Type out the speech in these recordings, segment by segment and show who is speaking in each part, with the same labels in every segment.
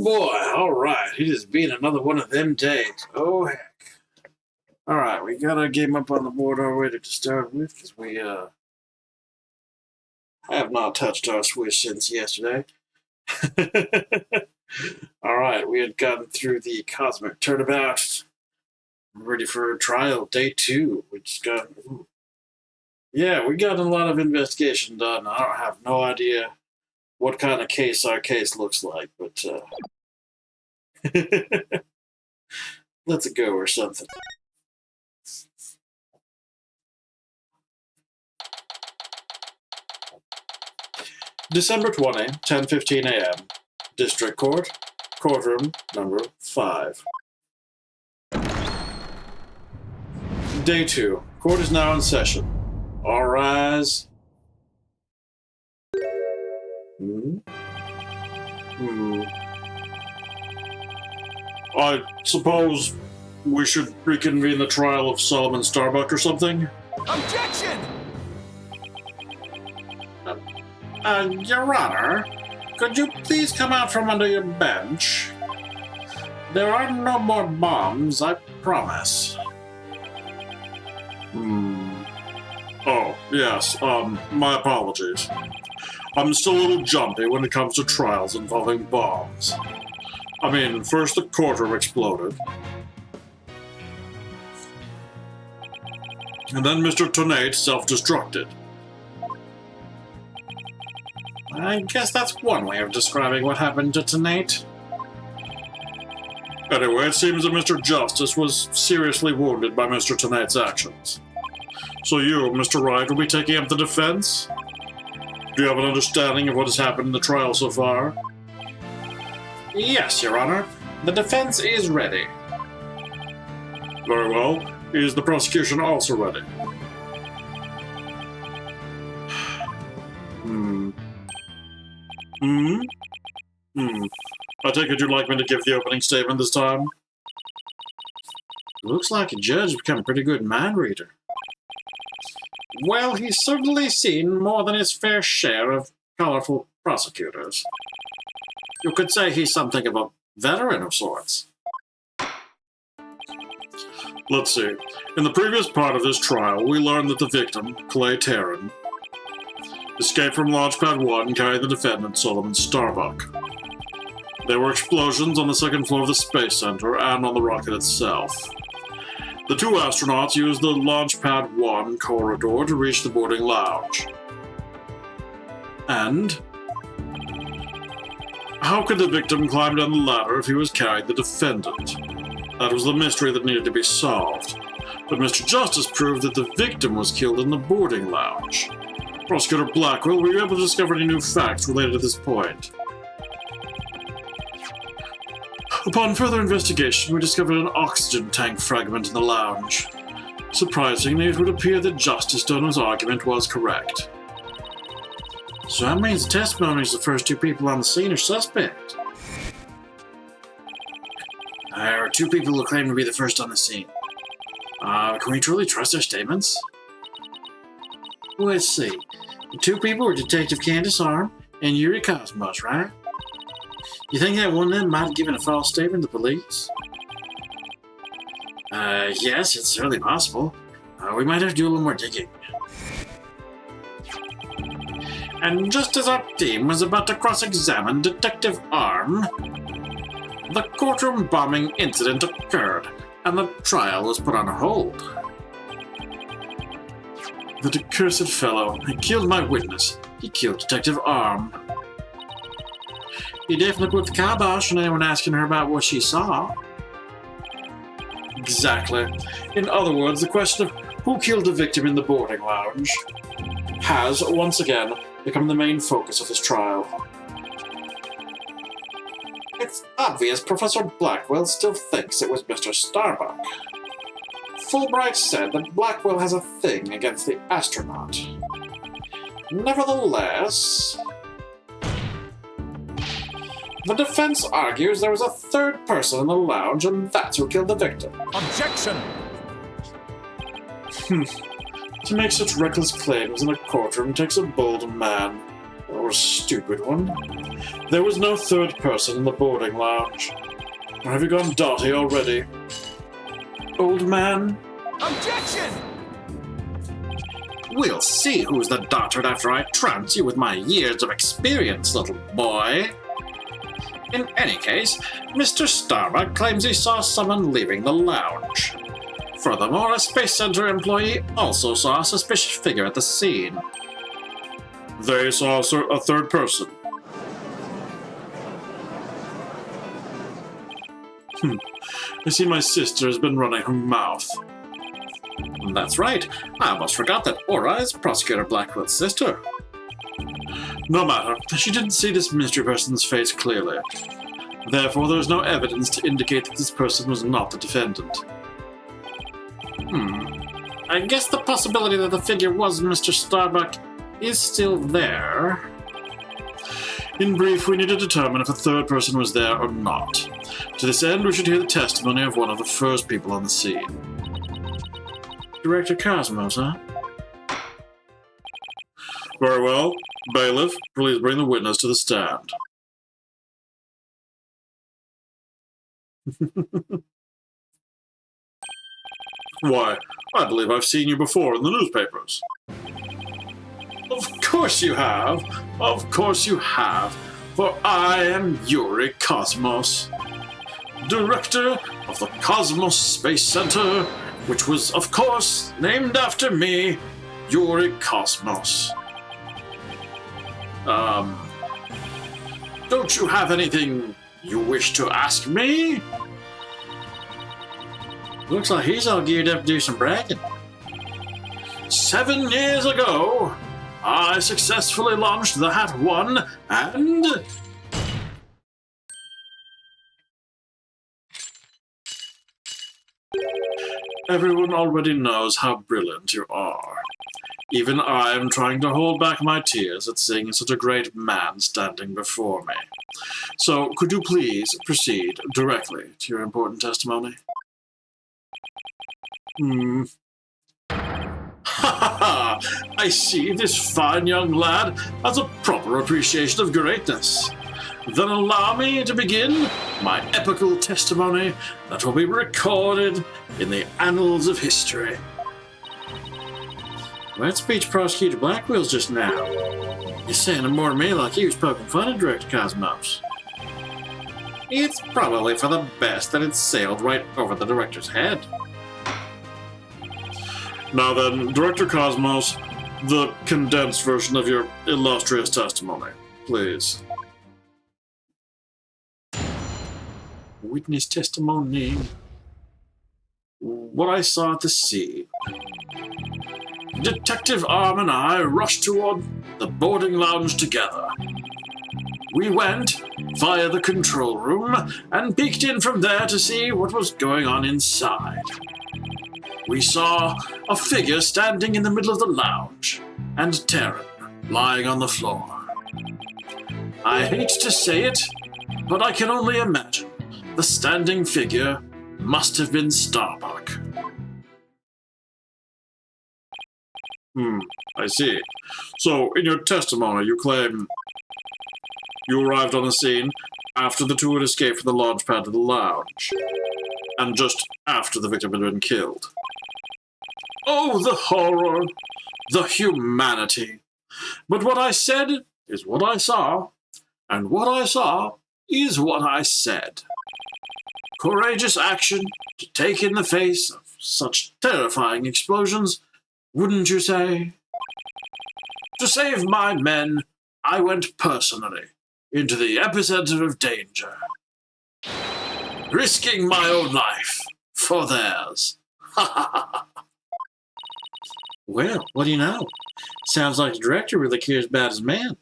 Speaker 1: Oh boy, alright. It has been another one of them days. Oh heck. Alright, we got a game up on the board already to start with, because we have not touched our Switch since yesterday. Alright, we had gotten through the Cosmic Turnabout. Ready for trial day 2, which got... Ooh. Yeah, we got a lot of investigation done. I don't have no idea what kind of case our case looks like, but let's go or something. December 20, 10:15 a.m. District Court, courtroom number 5. Day 2. Court is now in session. All rise. I suppose we should reconvene the trial of Solomon Starbuck or something?
Speaker 2: Objection!
Speaker 1: Your Honor, could you please come out from under your bench? There are no more bombs, I promise. Oh, yes, my apologies. I'm still a little jumpy when it comes to trials involving bombs. I mean, first the courtroom exploded. And then Mr. Turnabout self-destructed. I guess that's one way of describing what happened to Turnabout. Anyway, it seems that Mr. Justice was seriously wounded by Mr. Turnabout's actions. So you, Mr. Wright, will be taking up the defense? Do you have an understanding of what has happened in the trial so far? Yes, Your Honor. The defense is ready. Very well. Is the prosecution also ready? I take it you'd like me to give the opening statement this time? Looks like a judge has become a pretty good mind reader. Well, he's certainly seen more than his fair share of colorful prosecutors. You could say he's something of a veteran of sorts. Let's see. In the previous part of this trial, we learned that the victim, Clay Terran, escaped from Launchpad 1 carrying the defendant, Solomon Starbuck. There were explosions on the second floor of the Space Center and on the rocket itself. The two astronauts used the Launchpad 1 corridor to reach the boarding lounge. And how could the victim climb down the ladder if he was carrying the defendant? That was the mystery that needed to be solved. But Mr. Justice proved that the victim was killed in the boarding lounge. Prosecutor Blackwell, were you able to discover any new facts related to this point? Upon further investigation, we discovered an oxygen tank fragment in the lounge. Surprisingly, it would appear that Justice Donner's argument was correct. So that means the testimonies of the first two people on the scene are suspect. There are two people who claim to be the first on the scene. Can we truly trust their statements? Let's see. The two people were Detective Candace Arm and Yuri Cosmos, right? You think that one of them might have given a false statement to the police? Yes, it's certainly possible. We might have to do a little more digging. And just as our team was about to cross-examine Detective Arm, the courtroom bombing incident occurred, and the trial was put on hold. That accursed fellow, he killed my witness. He killed Detective Arm. He definitely put the kibosh on anyone asking her about what she saw. Exactly. In other words, the question of who killed the victim in the boarding lounge has, once again, become the main focus of this trial. It's obvious Professor Blackwell still thinks it was Mr. Starbuck. Fulbright said that Blackwell has a thing against the astronaut. Nevertheless, the defense argues there was a third person in the lounge, and that's who killed the victim.
Speaker 2: Objection!
Speaker 1: To make such reckless claims in a courtroom takes a bold man. Oh, stupid one. There was no third person in the boarding lounge. Or have you gone dotty already? Old man?
Speaker 2: Objection!
Speaker 1: We'll see who's the dotard after I trance you with my years of experience, little boy. In any case, Mr. Starbuck claims he saw someone leaving the lounge. Furthermore, a Space Center employee also saw a suspicious figure at the scene. They saw a third person. I see my sister has been running her mouth. That's right. I almost forgot that Aura is Prosecutor Blackwell's sister. No matter, she didn't see this mystery person's face clearly. Therefore, there is no evidence to indicate that this person was not the defendant. I guess the possibility that the figure was Mr. Starbuck is still there. In brief, we need to determine if a third person was there or not. To this end, we should hear the testimony of one of the first people on the scene. Director Cosmos, huh? Very well. Bailiff, please bring the witness to the stand. Why, I believe I've seen you before in the newspapers. Of course you have. Of course you have. For I am Yuri Cosmos, director of the Cosmos Space Center, which was, of course, named after me, Yuri Cosmos. Don't you have anything you wish to ask me? Looks like he's all geared up to do some bragging. 7 years ago, I successfully launched the Hat 1 and... Everyone already knows how brilliant you are. Even I am trying to hold back my tears at seeing such a great man standing before me. So, could you please proceed directly to your important testimony? Ha ha ha! I see this fine young lad has a proper appreciation of greatness. Then allow me to begin my epical testimony that will be recorded in the annals of history. That speech Prosecutor Blackwell's just now. He's saying more to me like he was poking fun at Director Cosmos. It's probably for the best that it sailed right over the director's head. Now then, Director Cosmos, the condensed version of your illustrious testimony, please. Witness testimony. What I saw at the scene. Detective Arm and I rushed toward the boarding lounge together. We went via the control room and peeked in from there to see what was going on inside. We saw a figure standing in the middle of the lounge, and Terran lying on the floor. I hate to say it, but I can only imagine the standing figure must have been Starbuck. I see. So, in your testimony, you claim you arrived on the scene after the two had escaped from the launch pad to the lounge, and just after the victim had been killed. Oh, the horror! The humanity! But what I said is what I saw, and what I saw is what I said. Courageous action to take in the face of such terrifying explosions, wouldn't you say? To save my men, I went personally into the epicenter of danger, risking my own life for theirs. Ha ha ha! Well, what do you know? Sounds like the director really cares about his man.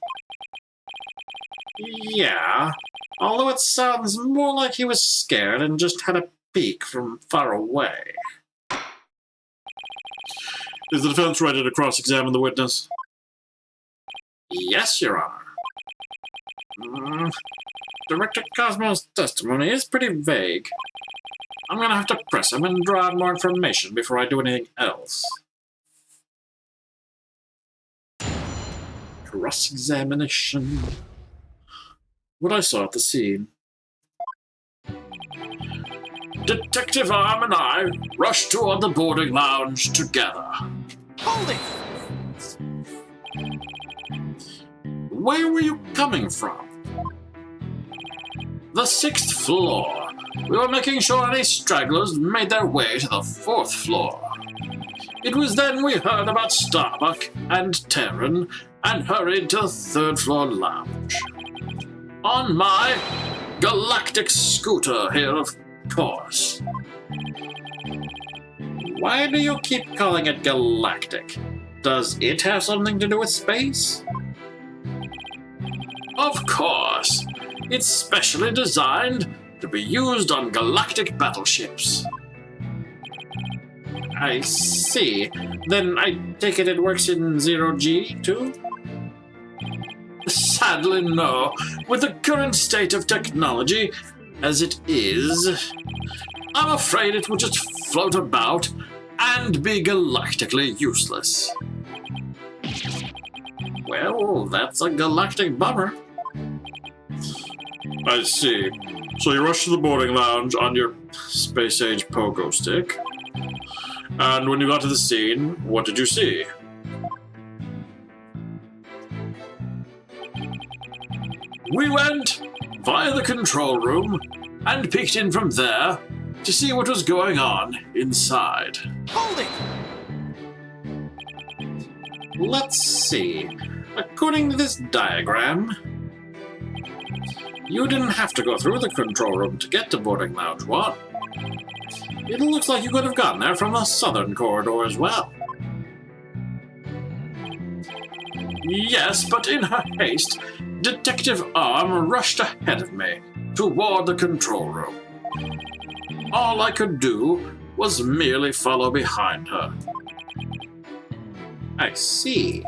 Speaker 1: Yeah, although it sounds more like he was scared and just had a peek from far away. Is the defense ready to cross-examine the witness? Yes, Your Honor. Director Cosmos' testimony is pretty vague. I'm gonna have to press him and draw out more information before I do anything else. Cross-examination. What I saw at the scene. Detective Arm and I rushed toward the boarding lounge together.
Speaker 2: Hold it!
Speaker 1: Where were you coming from? The 6th floor. We were making sure any stragglers made their way to the 4th floor. It was then we heard about Starbuck and Terran and hurried to the 3rd floor lounge. On my galactic scooter here, of course. Why do you keep calling it galactic? Does it have something to do with space? Of course. It's specially designed to be used on galactic battleships. I see. Then I take it works in 0G, too? Sadly, no. With the current state of technology, as it is, I'm afraid it would just float about and be galactically useless. Well, that's a galactic bummer. I see. So you rushed to the boarding lounge on your space-age pogo stick. And when you got to the scene, what did you see? We went via the control room and peeked in from there to see what was going on inside.
Speaker 2: Hold it!
Speaker 1: Let's see. According to this diagram, you didn't have to go through the control room to get to boarding lounge 1. It looks like you could have gotten there from the southern corridor as well. Yes, but in her haste, Detective Arm rushed ahead of me toward the control room. All I could do was merely follow behind her. I see.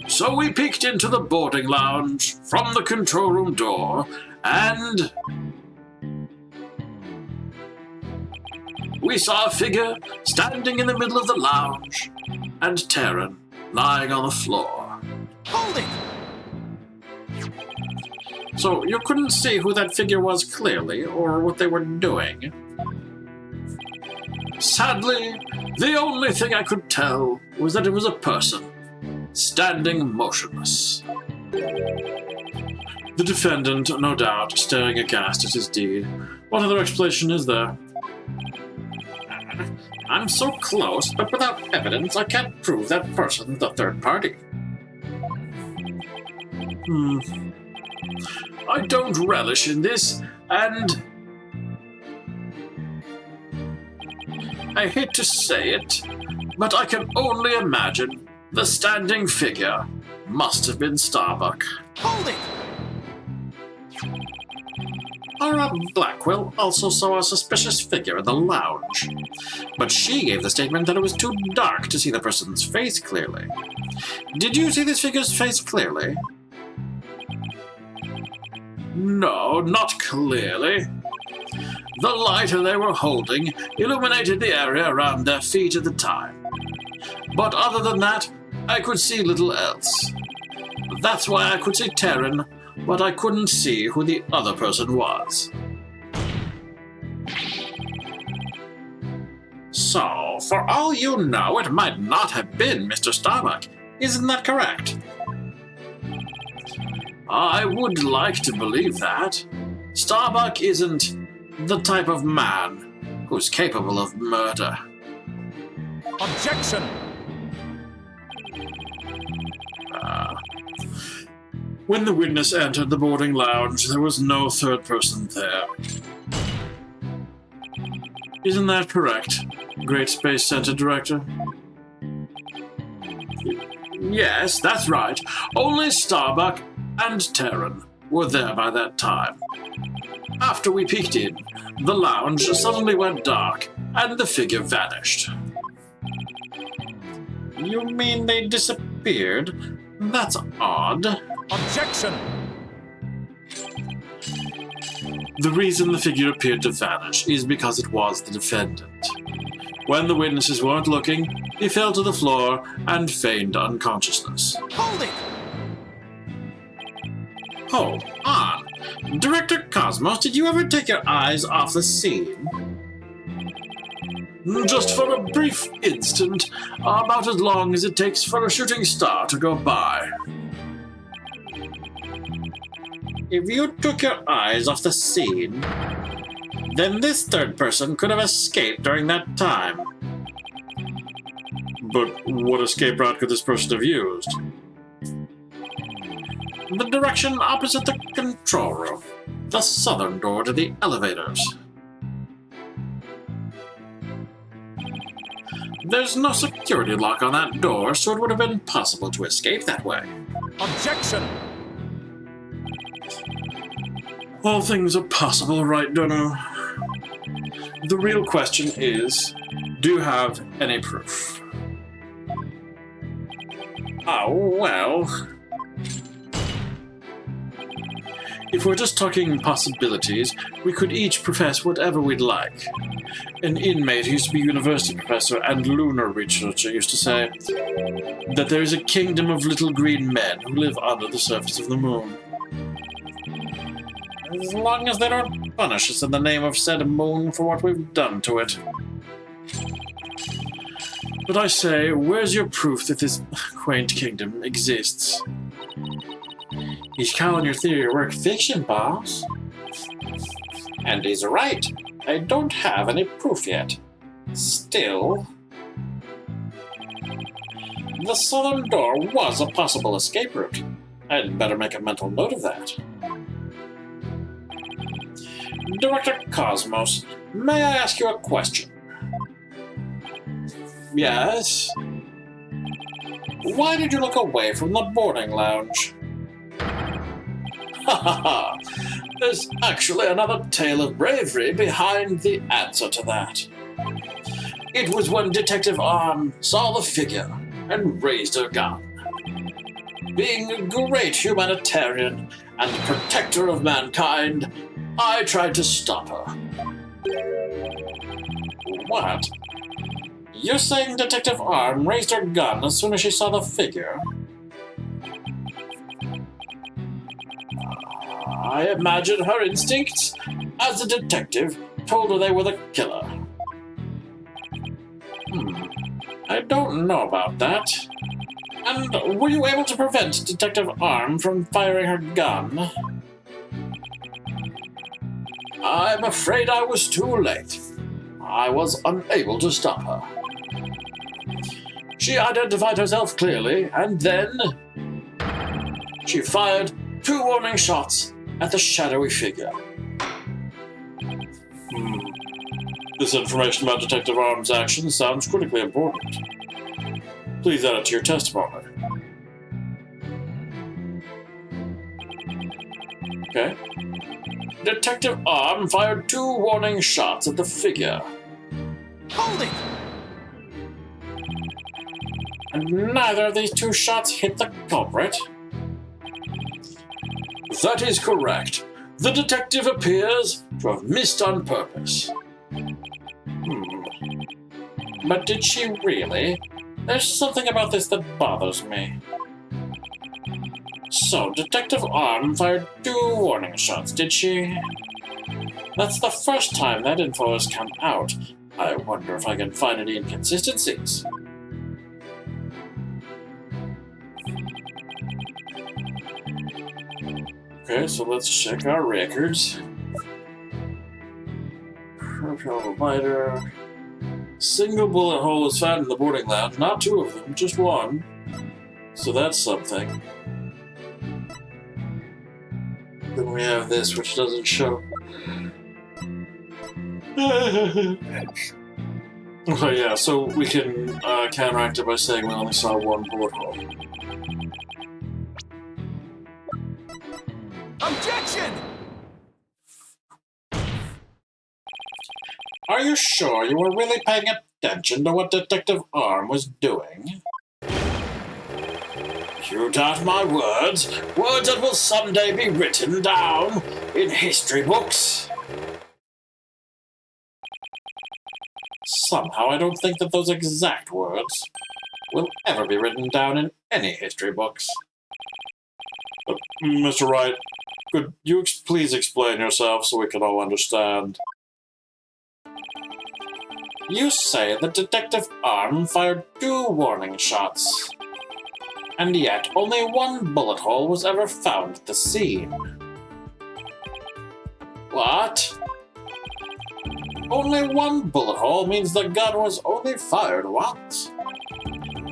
Speaker 1: So we peeked into the boarding lounge from the control room door, and we saw a figure standing in the middle of the lounge, and Terran lying on the floor.
Speaker 2: Hold it!
Speaker 1: So you couldn't see who that figure was clearly, or what they were doing? Sadly, the only thing I could tell was that it was a person, standing motionless. The defendant, no doubt, staring aghast at his deed. What other explanation is there? I'm so close, but without evidence, I can't prove that person's the third party. I don't relish in this, and I hate to say it, but I can only imagine the standing figure must have been Starbuck.
Speaker 2: Hold it!
Speaker 1: Aura Blackwell also saw a suspicious figure in the lounge, but she gave the statement that it was too dark to see the person's face clearly. Did you see this figure's face clearly? No, not clearly. The light they were holding illuminated the area around their feet at the time. But other than that, I could see little else. That's why I could see Terran, but I couldn't see who the other person was. So, for all you know, it might not have been Mr. Starbuck. Isn't that correct? I would like to believe that. Starbuck isn't the type of man who's capable of murder.
Speaker 2: Objection!
Speaker 1: When the witness entered the boarding lounge, there was no third person there. Isn't that correct, Great Space Center Director? Yes, that's right. Only Starbuck and Terran were there by that time. After we peeked in, the lounge suddenly went dark, and the figure vanished. You mean they disappeared? That's odd.
Speaker 2: Objection!
Speaker 1: The reason the figure appeared to vanish is because it was the defendant. When the witnesses weren't looking, He fell to the floor and feigned unconsciousness.
Speaker 2: Hold it!
Speaker 1: Hold on. Director Cosmos, did you ever take your eyes off the scene? Just for a brief instant, about as long as it takes for a shooting star to go by. If you took your eyes off the scene, then this third person could have escaped during that time. But what escape route could this person have used? The direction opposite the control room. The southern door to the elevators. There's no security lock on that door, so it would have been possible to escape that way.
Speaker 2: Objection!
Speaker 1: All things are possible, right, Dono? The real question is, do you have any proof? Oh, well... If we're just talking possibilities, we could each profess whatever we'd like. An inmate who used to be a university professor and lunar researcher used to say that there is a kingdom of little green men who live under the surface of the moon. As long as they don't punish us in the name of said moon for what we've done to it. But I say, where's your proof that this quaint kingdom exists? He's calling your theory of work fiction, boss. And he's right. I don't have any proof yet. Still... The southern door was a possible escape route. I'd better make a mental note of that. Director Cosmos, may I ask you a question? Yes? Why did you look away from the boarding lounge? Ha ha ha! There's actually another tale of bravery behind the answer to that. It was when Detective Arm saw the figure and raised her gun. Being a great humanitarian and protector of mankind, I tried to stop her. What? You're saying Detective Arm raised her gun as soon as she saw the figure? I imagine her instincts, as a detective, told her they were the killer. I don't know about that. And were you able to prevent Detective Arm from firing her gun? I'm afraid I was too late. I was unable to stop her. She identified herself clearly, and then... she fired 2 warning shots at the shadowy figure. This information about Detective Arm's actions sounds critically important. Please add it to your testimony. Okay. Detective Arm fired 2 warning shots at the figure.
Speaker 2: Hold it!
Speaker 1: And neither of these 2 shots hit the culprit. That is correct. The detective appears to have missed on purpose. But did she really? There's something about this that bothers me. So, Detective Arm fired 2 warning shots, did she? That's the first time that info has come out. I wonder if I can find any inconsistencies. Okay, so let's check our records. Lighter. Single bullet hole was found in the boarding lounge. Not 2 of them, just 1. So that's something. Then we have this, which doesn't show. Oh yeah, so we can counteract it by saying we only saw 1 bullet hole.
Speaker 2: Objection!
Speaker 1: Are you sure you were really paying attention to what Detective Arm was doing? You doubt my words? Words that will someday be written down in history books? Somehow I don't think that those exact words will ever be written down in any history books. Mr. Wright, could you please explain yourself so we can all understand? You say that Detective Arm fired 2 warning shots, and yet only 1 bullet hole was ever found at the scene. What? Only 1 bullet hole means the gun was only fired once.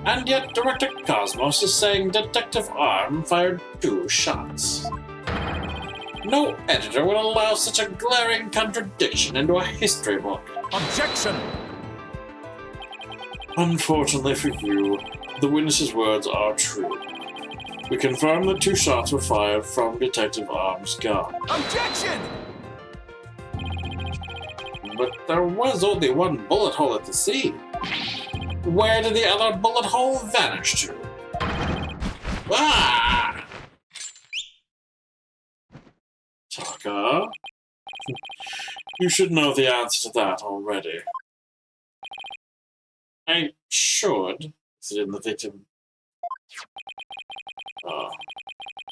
Speaker 1: And yet Director Cosmos is saying Detective Arm fired 2 shots. No editor would allow such a glaring contradiction into a history book.
Speaker 2: Objection!
Speaker 1: Unfortunately for you, the witness's words are true. We confirm that 2 shots were fired from Detective Arm's gun.
Speaker 2: Objection!
Speaker 1: But there was only 1 bullet hole at the scene. Where did the other bullet hole vanish to? Ah! Taka? You should know the answer to that already. I should, said the victim.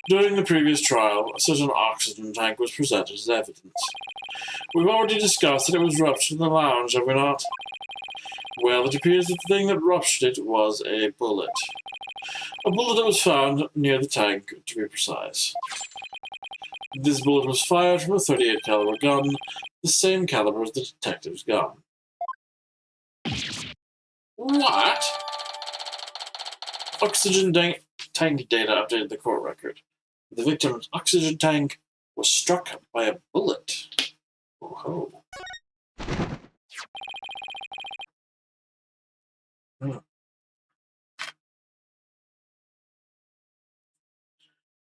Speaker 1: During the previous trial, such an oxygen tank was presented as evidence. We've already discussed that it was ruptured in the lounge, have we not? Well, it appears that the thing that ruptured it was a bullet. A bullet that was found near the tank, to be precise. This bullet was fired from a .38 caliber gun, the same caliber as the detective's gun. What? Oxygen tank data updated the court record. The victim's oxygen tank was struck by a bullet. Oh.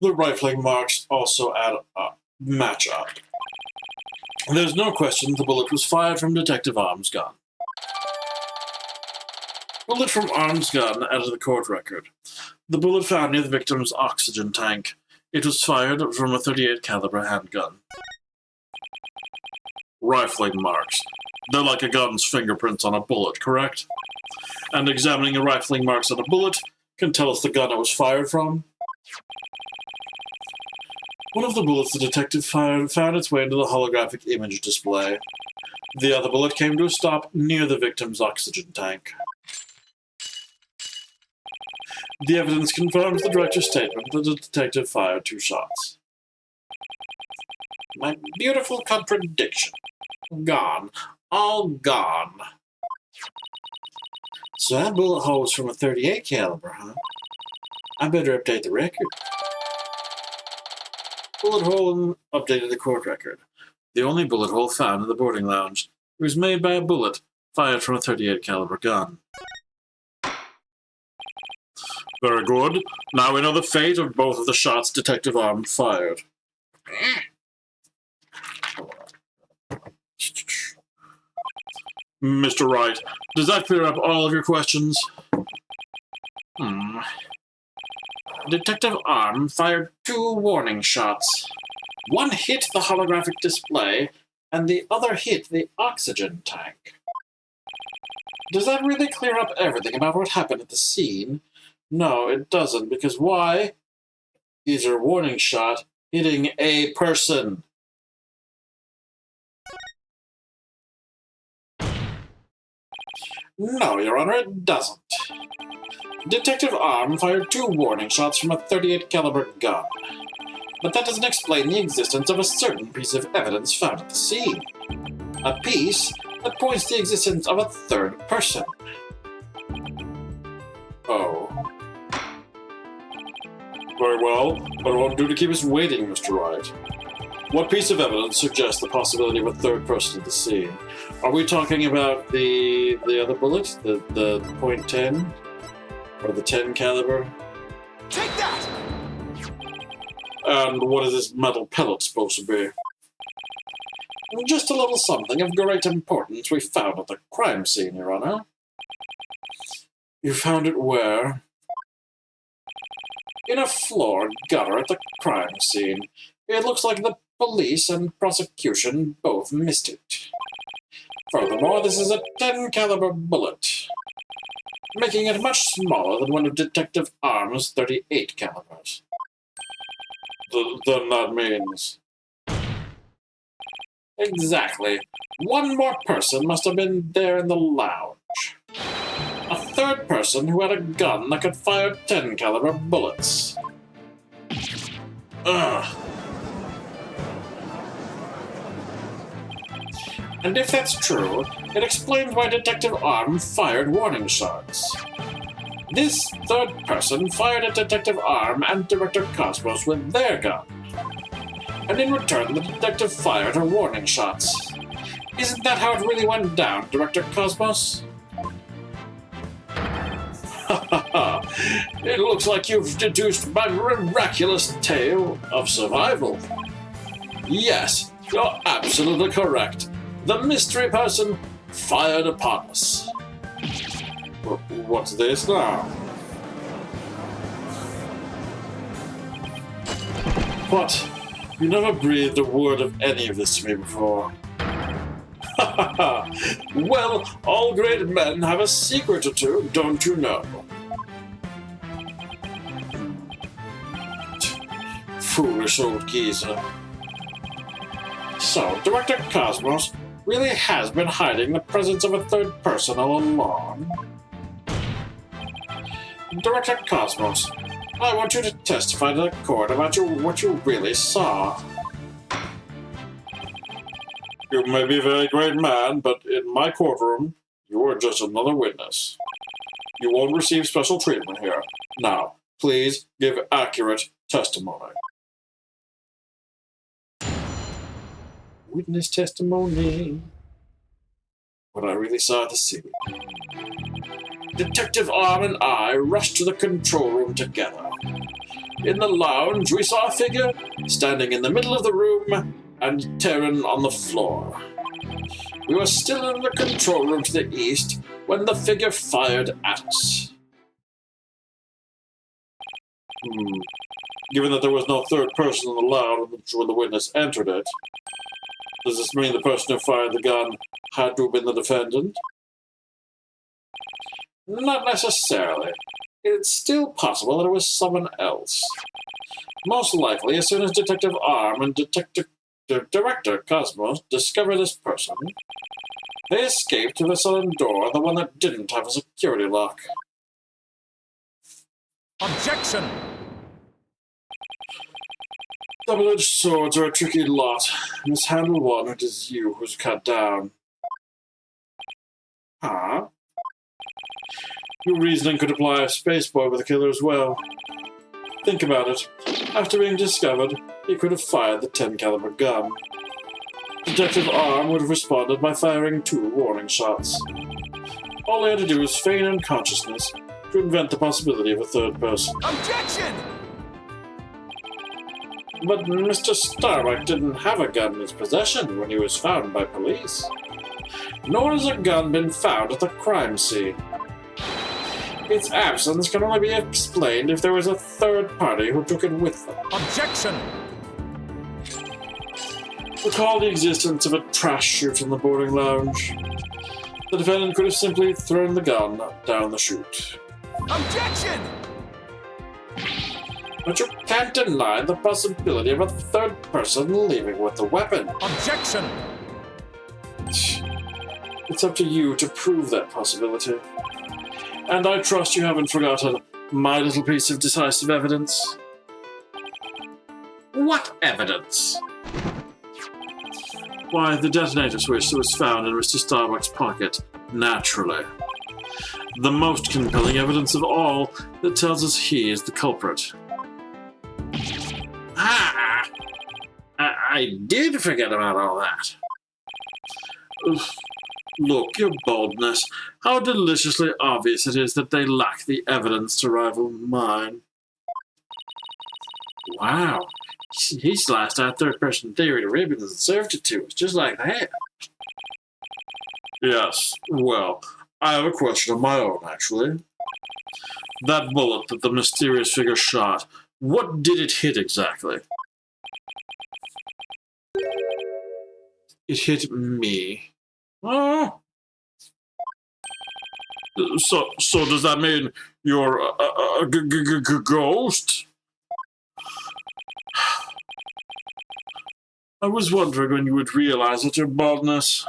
Speaker 1: The rifling marks also match up. There's no question the bullet was fired from Detective Arm's gun. Bullet from Arm's gun added the court record. The bullet found near the victim's oxygen tank. It was fired from a .38 caliber handgun. Rifling marks. They're like a gun's fingerprints on a bullet, correct? And examining the rifling marks on a bullet can tell us the gun it was fired from. One of the bullets the detective fired found its way into the holographic image display. The other bullet came to a stop near the victim's oxygen tank. The evidence confirms the director's statement that the detective fired 2 shots. My beautiful contradiction. Gone. All gone. So that bullet hole was from a .38 caliber, huh? I better update the record. Bullet hole updated the court record. The only bullet hole found in the boarding lounge. It was made by a bullet fired from a .38 caliber gun. Very good. Now we know the fate of both of the shots Detective Arm fired. Mr. Wright, does that clear up all of your questions? Detective Arm fired 2 warning shots. One hit the holographic display, and the other hit the oxygen tank. Does that really clear up everything about what happened at the scene? No, it doesn't, because why? These are warning shot hitting a person. No, Your Honor, it doesn't. Detective Arm fired 2 warning shots from a .38 caliber gun. But that doesn't explain the existence of a certain piece of evidence found at the scene. A piece that points to the existence of a 3rd person. Oh. Very well, but it won't do to keep us waiting, Mr. Wright. What piece of evidence suggests the possibility of a 3rd person at the scene? Are we talking about the other bullet? The .10? Or the 10 caliber?
Speaker 2: Take that!
Speaker 1: And what is this metal pellet supposed to be? Just a little something of great importance we found at the crime scene, Your Honor. You found it where? In a floored gutter at the crime scene. It looks like the police and prosecution both missed it. Furthermore, this is a 10 caliber bullet, making it much smaller than one of Detective Arm's 38 calibers. Then that means... Exactly. One more person must have been there in the lounge. A third person who had a gun that could fire 10 caliber bullets. Ugh. And if that's true, it explains why Detective Arm fired warning shots. This third person fired at Detective Arm and Director Cosmos with their gun. And in return, the detective fired her warning shots. Isn't that how it really went down, Director Cosmos? It looks like you've deduced my miraculous tale of survival. Yes, you're absolutely correct. The mystery person fired upon us. What's this now? What? You never breathed a word of any of this to me before. Well, all great men have a secret or two, don't you know? Foolish old geezer. So, Director Cosmos really has been hiding the presence of a third person all along. Director Cosmos, I want you to testify to the court about what you really saw. You may be a very great man, but in my courtroom, you are just another witness. You won't receive special treatment here. Now, please give accurate testimony. Witness testimony. What I really saw at the scene. Detective Arm and I rushed to the control room together. In the lounge, we saw a figure standing in the middle of the room and Terran on the floor. We were still in the control room to the east when the figure fired at us. Given that there was no third person in the lounge when the witness entered it, does this mean the person who fired the gun had to have been the defendant? Not necessarily. It's still possible that it was someone else. Most likely, as soon as Detective Arm and Director Cosmos discover this person, they escaped to the southern door, the one that didn't have a security lock.
Speaker 2: Objection!
Speaker 1: Double-edged swords are a tricky lot. Mishandle one, it is you who's cut down. Huh? Your reasoning could apply a spaceboy with a killer as well. Think about it. After being discovered, he could have fired the 10 caliber gun. Detective Arm would have responded by firing 2 warning shots. All he had to do was feign unconsciousness to invent the possibility of a third person.
Speaker 2: Objection!
Speaker 1: But Mr. Starbuck didn't have a gun in his possession when he was found by police. Nor has a gun been found at the crime scene. Its absence can only be explained if there was a third party who took it with them.
Speaker 2: Objection!
Speaker 1: Recall the existence of a trash chute in the boarding lounge. The defendant could have simply thrown the gun down the chute.
Speaker 2: Objection!
Speaker 1: But you can't deny the possibility of a third person leaving with the weapon.
Speaker 2: Objection!
Speaker 1: It's up to you to prove that possibility. And I trust you haven't forgotten my little piece of decisive evidence. What evidence? Why, the detonator switch that was found in Mr. Starbuck's pocket, naturally. The most compelling evidence of all that tells us he is the culprit. Ah! I did forget about all that. Oof. Look, your boldness. How deliciously obvious it is that they lack the evidence to rival mine. Wow. He sliced our third-person theory to ribbons and served it to us, just like that. Yes, well, I have a question of my own, actually. That bullet that the mysterious figure shot, what did it hit exactly? It hit me. Oh. So does that mean you're a ghost? I was wondering when you would realize it, your baldness.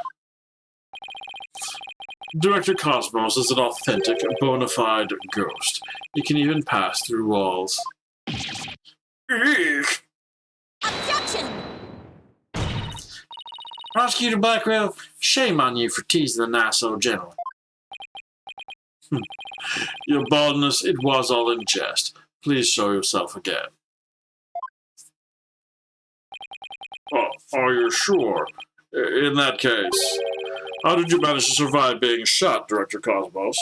Speaker 1: Director Cosmos is an authentic, bona fide ghost. He can even pass through walls. Eek.
Speaker 3: Objection!
Speaker 1: Prosecutor Blackwell, shame on you for teasing the nice old gentleman. Your baldness, it was all in jest. Please show yourself again. Oh, are you sure? In that case, how did you manage to survive being shot, Director Cosmos?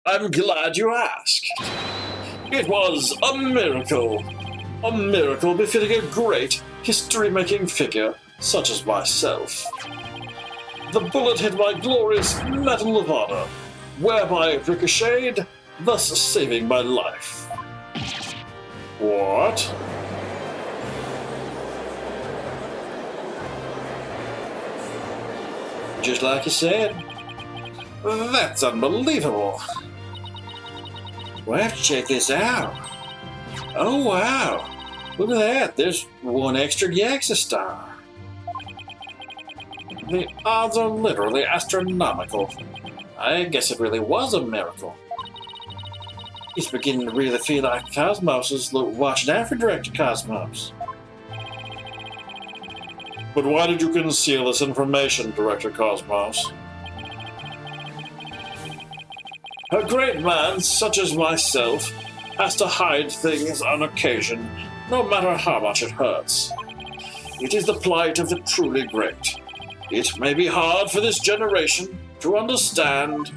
Speaker 1: I'm glad you asked. It was a miracle. A miracle befitting a great, history-making figure such as myself. The bullet hit my glorious Medal of Honor, whereby it ricocheted, thus saving my life. What? Just like you said. That's unbelievable. We'll have to check this out. Oh, wow. Look at that. There's one extra Galaxy star. The odds are literally astronomical. I guess it really was a miracle. It's beginning to really feel like Cosmos is watching out for Director Cosmos. But why did you conceal this information, Director Cosmos? A great man such as myself has to hide things on occasion, no matter how much it hurts. It is the plight of the truly great. It may be hard for this generation to understand.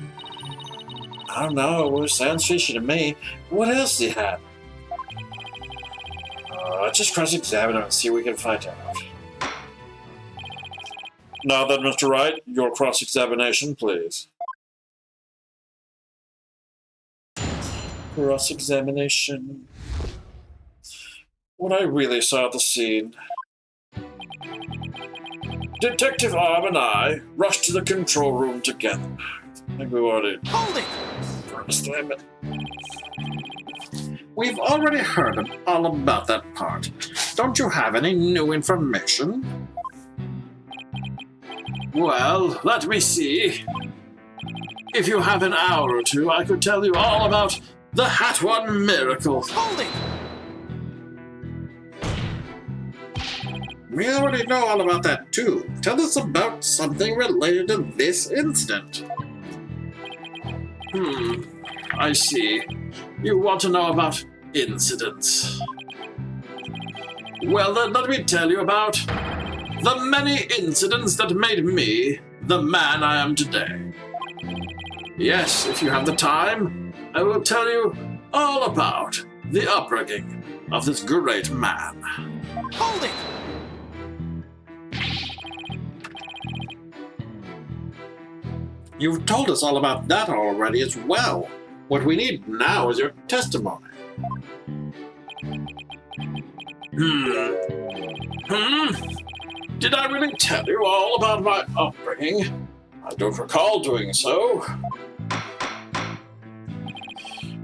Speaker 1: I don't know, it sounds fishy to me. What else do you have? Just cross-examine him and see what we can find out. Now then, Mr. Wright, your cross-examination, please. Cross-examination. When I really saw the scene, Detective Arm and I rushed to the control room together. I think we already...
Speaker 2: Hold it!
Speaker 1: We've already heard all about that part. Don't you have any new information? Well, let me see. If you have an hour or two, I could tell you all about the Hat One miracle.
Speaker 2: Hold it!
Speaker 1: We already know all about that too. Tell us about something related to this incident. I see. You want to know about incidents. Well, then let me tell you about the many incidents that made me the man I am today. Yes, if you have the time, I will tell you all about the upbringing of this great man.
Speaker 2: Hold it!
Speaker 1: You've told us all about that already as well. What we need now is your testimony. Did I really tell you all about my upbringing? I don't recall doing so.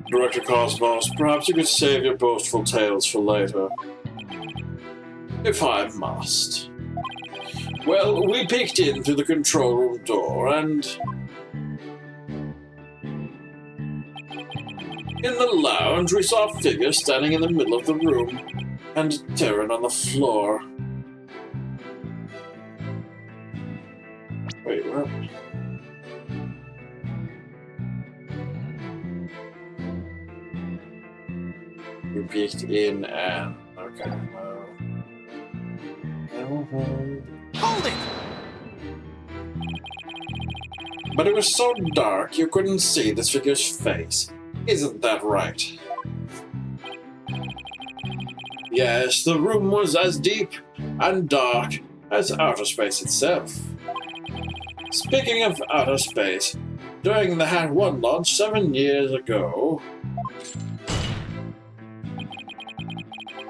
Speaker 1: Director Cosmos, perhaps you could save your boastful tales for later. If I must. Well, we peeked in through the control room door and... in the lounge, we saw a figure standing in the middle of the room and Terran on the floor. Wait, what? We peeked in and... okay,
Speaker 2: Hold it!
Speaker 1: But it was so dark you couldn't see this figure's face. Isn't that right? Yes, the room was as deep and dark as outer space itself. Speaking of outer space, during the Hat 1 launch 7 years ago,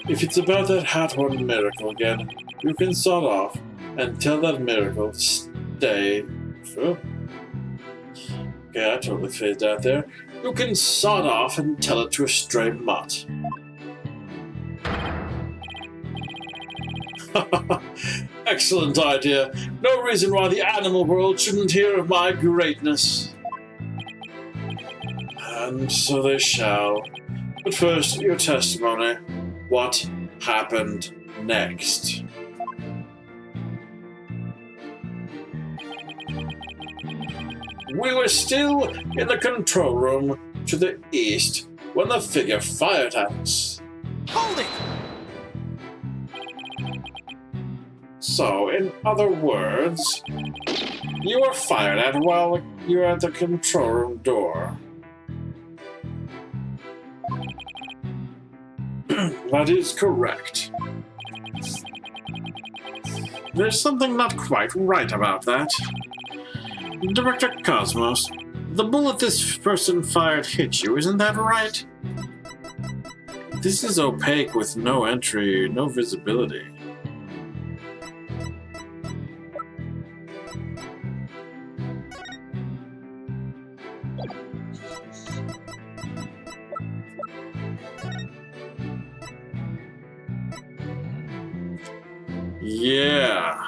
Speaker 1: If it's about that hat one miracle again, you can sod off and tell that miracle to stay. Oh. Okay, I totally phased out there. You can sod off and tell it to a stray mutt. Excellent idea. No reason why the animal world shouldn't hear of my greatness. And so they shall. But first, your testimony. What happened next? We were still in the control room to the east when the figure fired at us.
Speaker 2: Hold it!
Speaker 1: So, in other words, you were fired at while you were at the control room door. That is correct. There's something not quite right about that. Director Cosmos, the bullet this person fired hit you, isn't that right? This is opaque with no entry, no visibility. Yeah.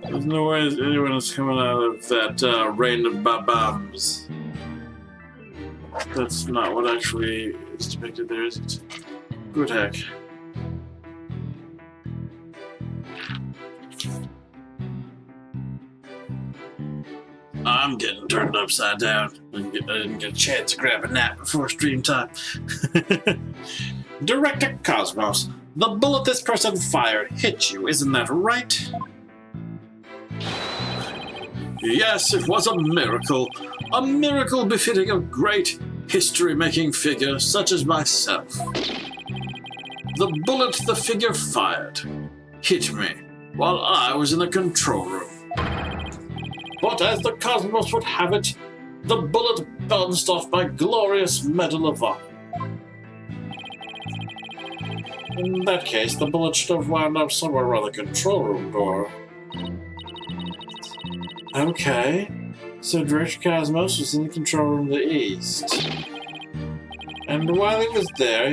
Speaker 1: There's no way anyone is coming out of that rain of babams. That's not what actually is depicted there, is it? Good heck. I'm getting turned upside down. I didn't get a chance to grab a nap before stream time. Director Cosmos, the bullet this person fired hit you, isn't that right? Yes, it was a miracle befitting a great history-making figure such as myself. The bullet the figure fired hit me while I was in the control room. But as the Cosmos would have it, the bullet bounced off my glorious Medal of Honor. In that case, the bullet should have wound up somewhere around the control room door. Okay, so Director Cosmos was in the control room to the east. And while he was there,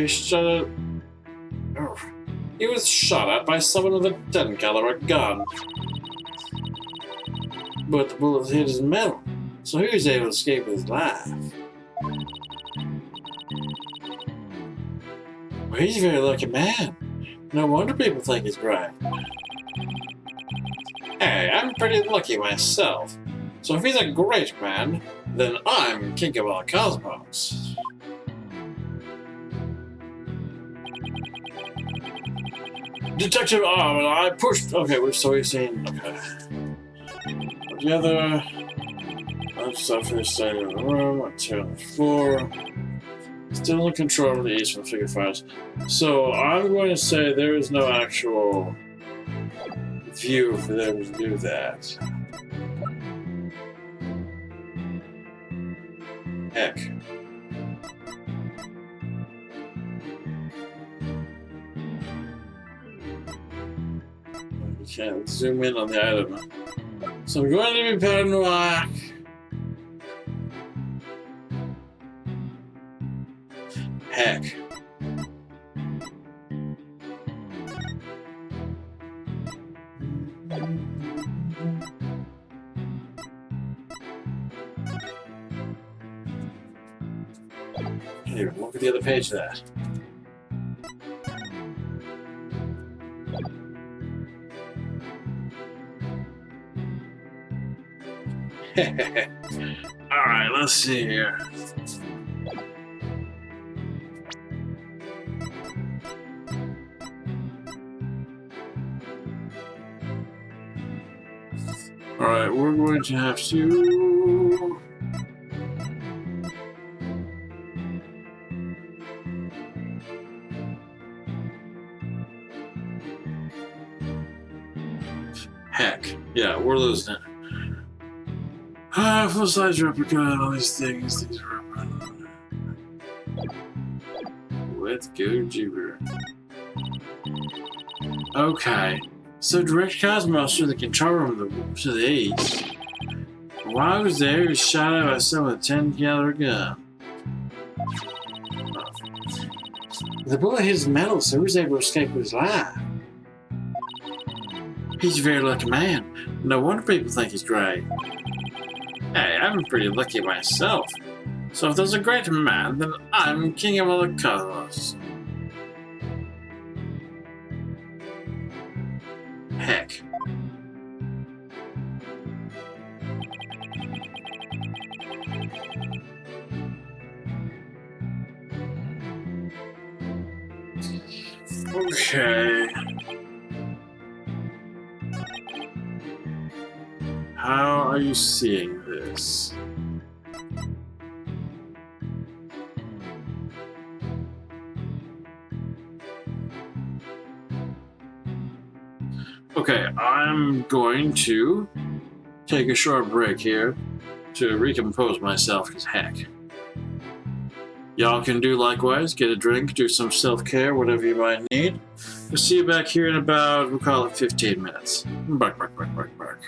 Speaker 1: he was shot at by someone with a 10 caliber gun. But the bullet hit his middle, so he was able to escape with his life. Well, he's a very lucky man. No wonder people think he's great. Hey, I'm pretty lucky myself. So if he's a great man, then I'm king of all cosmos. Detective Armin, I pushed. Okay, so we've seen. Okay. The other. Let's start for the side of the room. I tear on the floor. Still in control of the east from the figure fires. So I'm going to say there is no actual view for them to do that. Heck. We can't zoom in on the item. So I'm going to be paranoid. Heck. Here, look at the other page of that. Alright, let's see here. Alright, we're going to have to... Heck, yeah, we're losing it. Full size replica, all these things are... Well, let's go Jupiter. Okay, so direct Cosmos through the control room to the east. While I was there, he was shot at by someone with a 10-caliber gun. The bullet hit his metal, so he was able to escape with his life. He's a very lucky man. No wonder people think he's great. Hey, I'm pretty lucky myself. So if there's a great man, then I'm king of all the cosmos. Heck. Okay. How are you seeing this? Okay, I'm going to take a short break here to recompose myself, because heck. Y'all can do likewise, get a drink, do some self-care, whatever you might need. We'll see you back here in about, we'll call it 15 minutes. Bark, bark, bark, bark, bark.